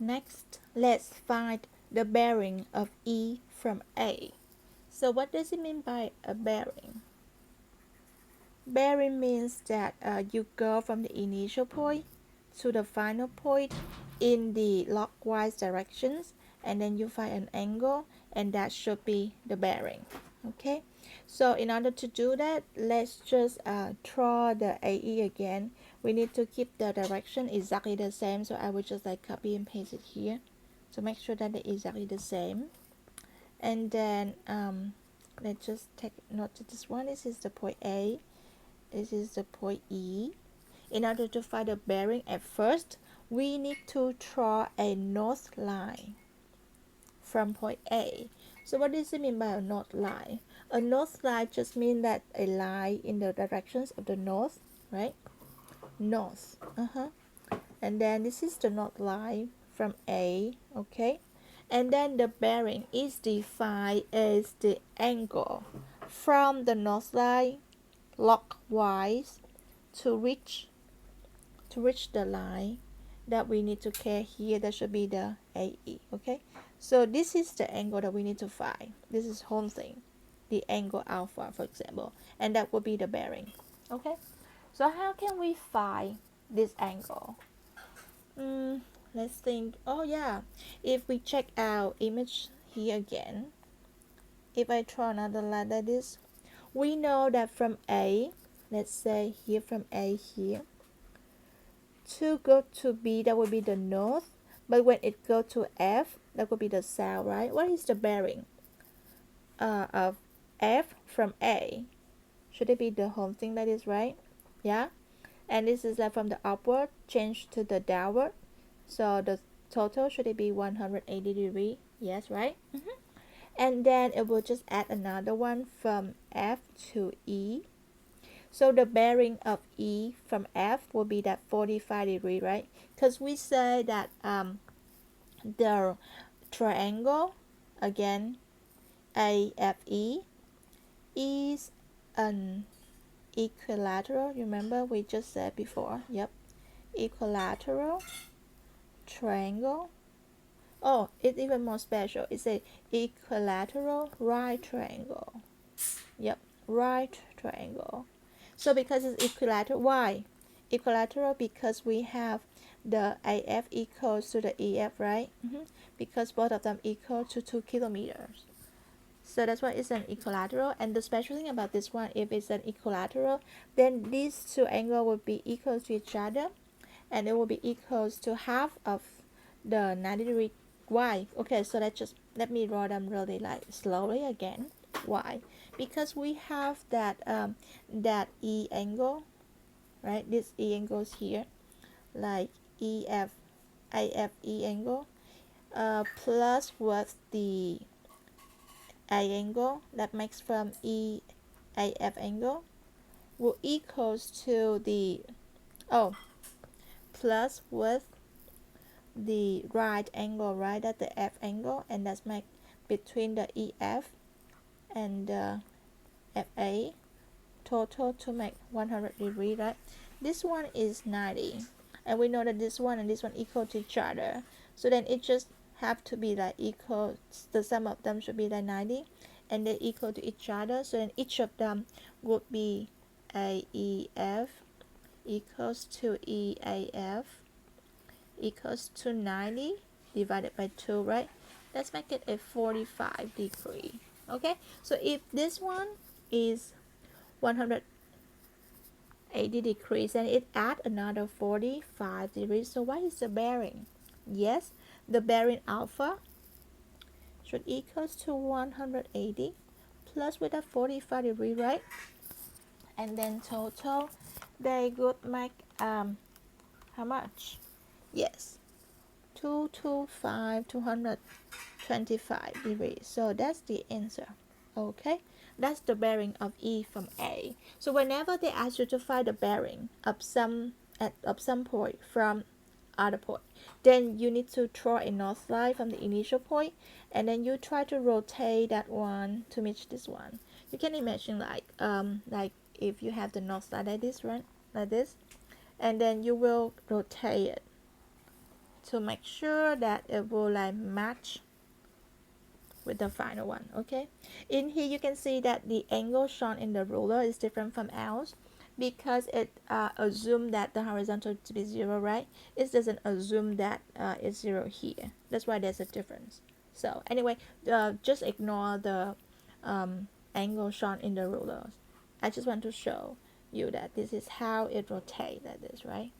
Next, let's find the bearing of E from A. So what does it mean by a bearing? Bearing means that you go from the initial point to the final point in the clockwise directions, and then you find an angle, and that should be the bearing. Okay, so in order to do that, let's just draw the AE again. We need to keep the direction exactly the same, so I will just like copy and paste it here to make sure that they're exactly the same. And then let's just take note that this one, this is the point A, this is the point E. In order to find the bearing, at first we need to draw a north line from point A. So what does it mean by a north line? A north line just means that a line in the directions of the north, right? North. And then this is the north line from A, okay? And then the bearing is defined as the angle from the north line clockwise to reach the line that we need to care here. That should be the AE, okay? So this is the angle that we need to find. This is whole thing, the angle alpha, for example, and that will be the bearing, okay? So how can we find this angle? Let's think. Oh yeah, if we check our image here again, if I draw another line like this, we know that from A, let's say here from A here, to go to B, that would be the north, but when it go to F, that would be the south, right? What is the bearing of F from A? Should it be the whole thing like this, right? Yeah, and this is like from the upward change to the downward, so the total should it be 180 degree? Yes, right? And then it will just add another one from F to E. So the bearing of E from F will be that 45 degree, right? Because we say that the triangle, again, AFE, is an equilateral. Remember we just said before, yep, equilateral triangle. Oh, it's even more special. It's a equilateral right triangle. Yep, right triangle. So because it's equilateral, why? Equilateral because we have the AF equals to the EF, right? Because both of them equal to 2 kilometers. So that's why it's an equilateral. And the special thing about this one, if it's an equilateral, then these two angles will be equal to each other, and it will be equals to half of the 90 degree y. Okay, so let me draw them really like slowly again. Why? Because we have that that E angle, right? This E angles here, like EF AFE angle, plus with the A angle that makes from EAF angle will equals to the plus with the right angle, right? That's the F angle, and that's make between the EF and the FA total to make 100 degree, right? This one is 90, and we know that this one and this one equal to each other, so then it just have to be like equal. The sum of them should be like 90, and they equal to each other, so then each of them would be AEF equals to EAF equals to 90 divided by 2, right? Let's make it a 45 degree. Okay, so if this one is 180 degrees and it add another 45 degrees, so what is the bearing? Yes, the bearing alpha should equals to 180 plus with a 45 degree, right? And then total they would make how much? Yes, 225 degrees. So that's the answer. Okay, that's the bearing of E from A. So whenever they ask you to find the bearing of some point from other point, then you need to draw a north line from the initial point, and then you try to rotate that one to match this one. You can imagine like if you have the north line like this, right? Like this, and then you will rotate it to make sure that it will like match with the final one. Okay, in here you can see that the angle shown in the ruler is different from ours because it assumes that the horizontal to be 0, right? It doesn't assume that it's 0 here. That's why there's a difference. So anyway, just ignore the angle shown in the rulers. I just want to show you that this is how it rotates like this, right?